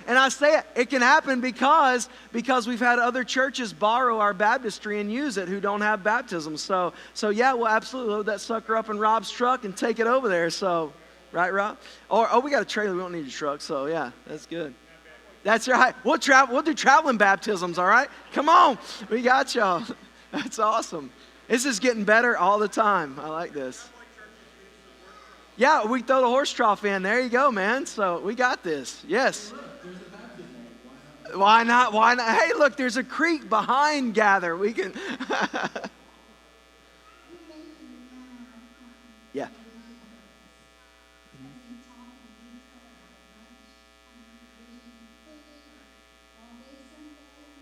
and I say it can happen because we've had other churches borrow our baptistry and use it who don't have baptism. So yeah, we'll absolutely load that sucker up in Rob's truck and take it over there. So, right, Rob? Or we got a trailer. We don't need a truck. So yeah, that's good. That's right. We'll do traveling baptisms. All right, come on, we got y'all. That's awesome. This is getting better all the time. I like this. Yeah, we throw the horse trough in. There you go, man. So we got this. Yes. Why not? Why not? Hey, look, there's a creek behind Gather. We can. Yeah.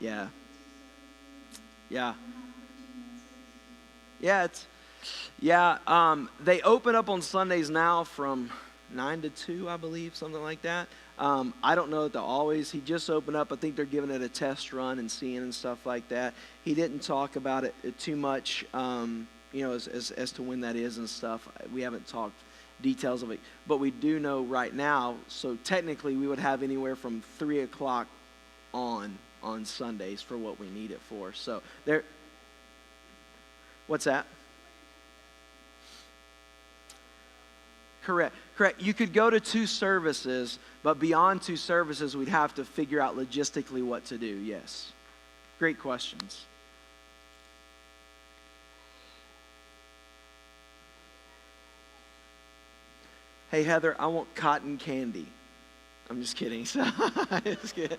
Yeah. Yeah. Yeah, they open up on Sundays now from 9 to 2, I believe, something like that. I don't know that they'll always. He just opened up. I think they're giving it a test run and seeing and stuff like that. He didn't talk about it too much, as to when that is and stuff. We haven't talked details of it. But we do know right now, so technically we would have anywhere from 3 o'clock on Sundays for what we need it for. So there. What's that? Correct. You could go to 2 services, but beyond 2 services, we'd have to figure out logistically what to do. Yes. Great questions. Hey, Heather, I want cotton candy. I'm just kidding. Just kidding.
Are custodial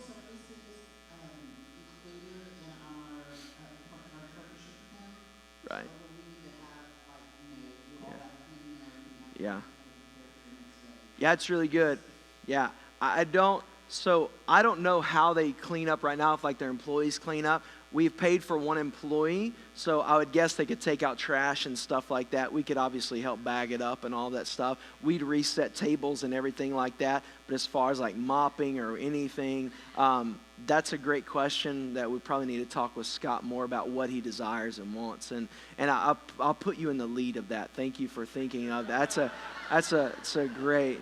services included in our partnership with them?
Right.
So we need to have, do all that cleaning and everything.
Yeah. Yeah, it's really good. Yeah. I don't know how they clean up right now, if their employees clean up. We've paid for 1 employee, so I would guess they could take out trash and stuff like that. We could obviously help bag it up and all that stuff. We'd reset tables and everything like that. But as far as mopping or anything, that's a great question that we probably need to talk with Scott more about what he desires and wants. And I'll put you in the lead of that. Thank you for thinking of that. That's a great.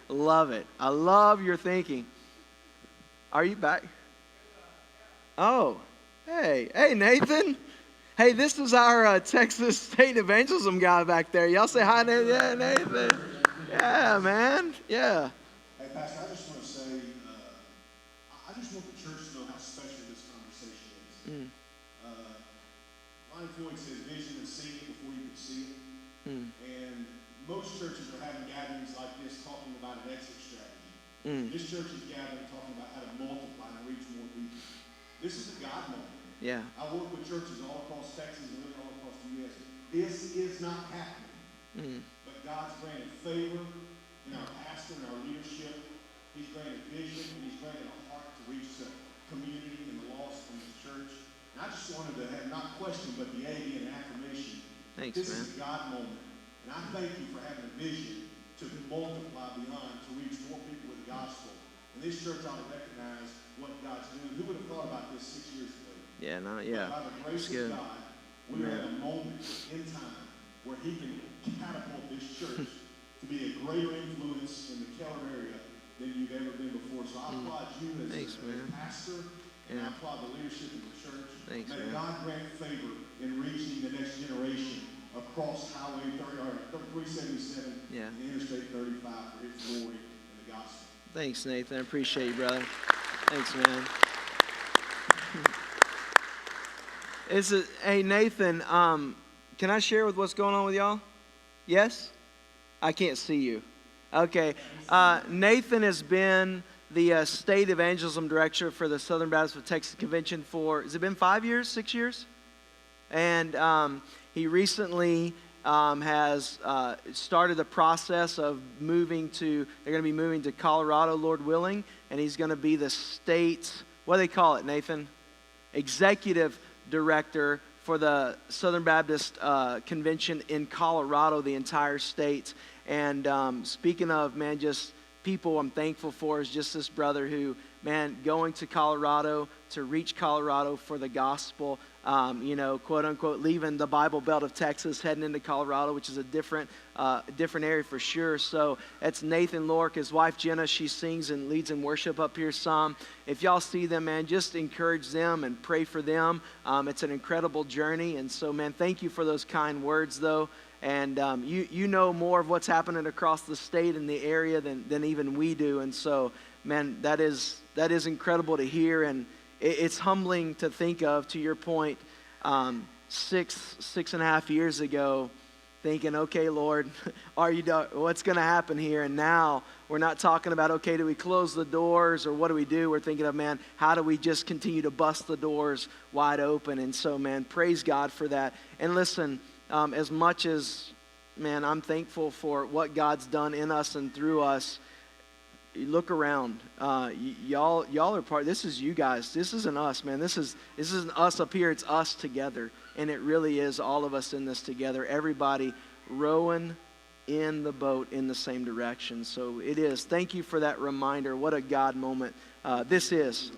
Love it. I love your thinking. Are you back? Oh, hey, Nathan. Hey, this is our Texas State Evangelism guy back there. Y'all say hi, Nathan. Yeah, Nathan. Yeah, man. Yeah.
Hey, Pastor, I just want to say, I just want the church to know how special this conversation is. Line Floyd says vision is seeing it before you can see it. And most churches are having gatherings like this talking about an exit strategy. This church is gathering talking about how to multiply and reach more people. This is a God moment.
Yeah.
I work with churches all across Texas and really all across the U.S. This is not happening. But God's granted favor in our pastor and our leadership. He's granted vision, and he's granted a heart to reach the community and the lost from this church. And I just wanted to have not question, but the A and affirmation.
Thanks,
This
man.
is a God moment. And I thank you for having a vision to multiply beyond, to reach more people with the gospel. And this church ought to recognize what God's doing. Who would have thought about this 6 years ago?
Yeah,
By the grace
That's good.
of God, we are at a moment in time where he can catapult this church to be a greater influence in the Keller area than you've ever been before. So I applaud you as
Thanks,
a
man.
pastor, and I
Yeah.
applaud the leadership of the church.
Thanks,
May
man.
God grant favor in reaching the next generation across Highway 377
Yeah.
and Interstate 35 for its glory and the gospel.
Thanks, Nathan. I appreciate you, brother. Thanks, man. Hey, Nathan, can I share with what's going on with y'all? Yes? I can't see you. Okay. Nathan has been the state evangelism director for the Southern Baptist of Texas Convention for, has it been 5 years, 6 years? And he recently has started the process of they're going to be moving to Colorado, Lord willing, and he's going to be the state, what do they call it, Nathan? Executive director for the Southern Baptist Convention in Colorado, the entire state. And speaking of, man, just people I'm thankful for is just this brother who, man, going to Colorado to reach Colorado for the gospel, quote unquote, leaving the Bible Belt of Texas, heading into Colorado, which is a different area for sure. So that's Nathan Lork, his wife Jenna. She sings and leads in worship up here some. If y'all see them, man, just encourage them and pray for them. It's an incredible journey. And so, man, thank you for those kind words, though. And you know more of what's happening across the state and the area than even we do. And so, man, that is incredible to hear, and it's humbling to think of. To your point, 6.5 years ago, thinking, okay, Lord, what's going to happen here? And now we're not talking about, okay, do we close the doors or what do we do? We're thinking of, man, how do we just continue to bust the doors wide open? And so, man, praise God for that. And listen, as much as, man, I'm thankful for what God's done in us and through us, you look around. Y'all are part. This is you guys. This isn't us, man. This isn't us up here. It's us together, and it really is all of us in this together. Everybody rowing in the boat in the same direction. So it is. Thank you for that reminder. What a God moment this is.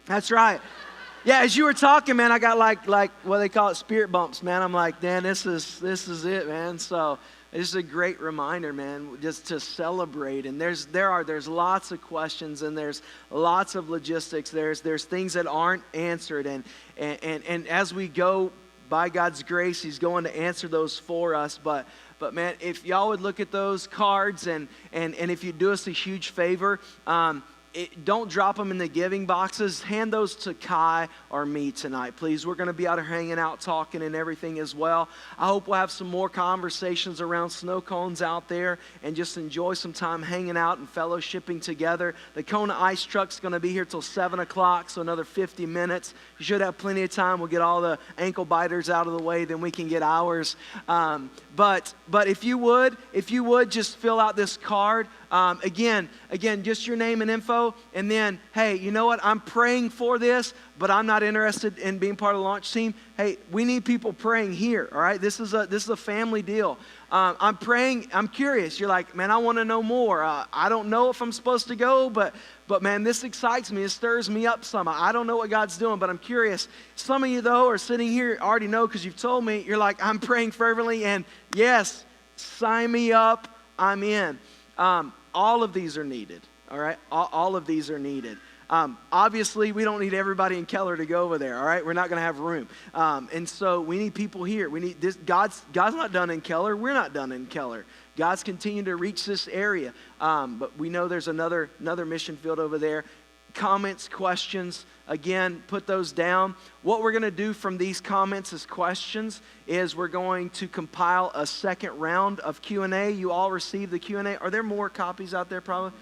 That's right. Yeah, as you were talking, man, I got like what they call it, spirit bumps, man. I'm like, man, this is it, man. So this is a great reminder, man, just to celebrate. And there's lots of questions, and there's lots of logistics. There's things that aren't answered, and as we go, by God's grace, He's going to answer those for us. But man, if y'all would look at those cards, and if you do us a huge favor, don't drop them in the giving boxes. Hand those to Kai or me tonight, please. We're going to be out here hanging out, talking and everything as well. I hope we'll have some more conversations around snow cones out there and just enjoy some time hanging out and fellowshipping together. The Kona ice truck's going to be here till 7 o'clock, so another 50 minutes. You should have plenty of time. We'll get all the ankle biters out of the way, then we can get ours. But if you would just fill out this card. Again, just your name and info, and then, hey, you know what? I'm praying for this, but I'm not interested in being part of the launch team. Hey, we need people praying here. All right, this is a family deal. I'm praying. I'm curious. You're like, man, I want to know more. I don't know if I'm supposed to go, but man, this excites me. It stirs me up some. I don't know what God's doing, but I'm curious. Some of you though are sitting here already know because you've told me. You're like, I'm praying fervently, and yes, sign me up. I'm in. All of these are needed, all right? All of these are needed. Obviously, we don't need everybody in Keller to go over there, all right? We're not going to have room. And so we need people here. We need this. God's not done in Keller. We're not done in Keller. God's continuing to reach this area. But we know there's another mission field over there. Comments, questions, again, put those down. What we're going to do from these comments as questions is we're going to compile a second round of Q&A. You all received the Q&A. Are there more copies out there probably?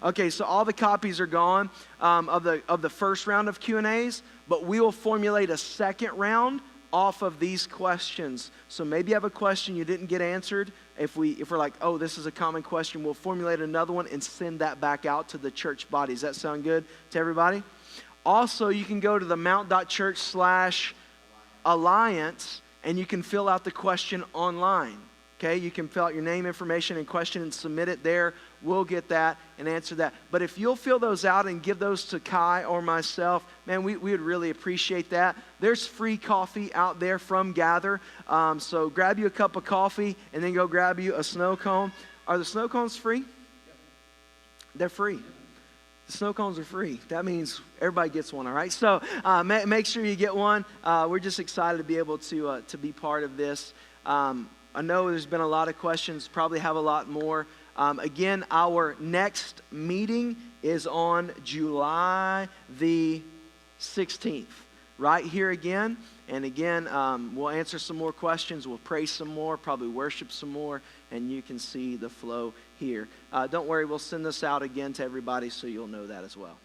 Okay, so all the copies are gone of the first round of Q&As, but we will formulate a second round off of these questions. So maybe you have a question you didn't get answered. If we're like, oh, this is a common question, we'll formulate another one and send that back out to the church body. Does that sound good to everybody? Also, you can go to the mount.church/alliance and you can fill out the question online. Okay, you can fill out your name, information, and question and submit it there. We'll get that and answer that. But if you'll fill those out and give those to Kai or myself, man, we would really appreciate that. There's free coffee out there from Gather. So grab you a cup of coffee and then go grab you a snow cone. Are the snow cones free? They're free. The snow cones are free. That means everybody gets one, all right? So make sure you get one. We're just excited to be able to be part of this. I know there's been a lot of questions, probably have a lot more. Again, our next meeting is on July the 16th, right here again. And again, we'll answer some more questions. We'll pray some more, probably worship some more, and you can see the flow here. Don't worry, we'll send this out again to everybody so you'll know that as well.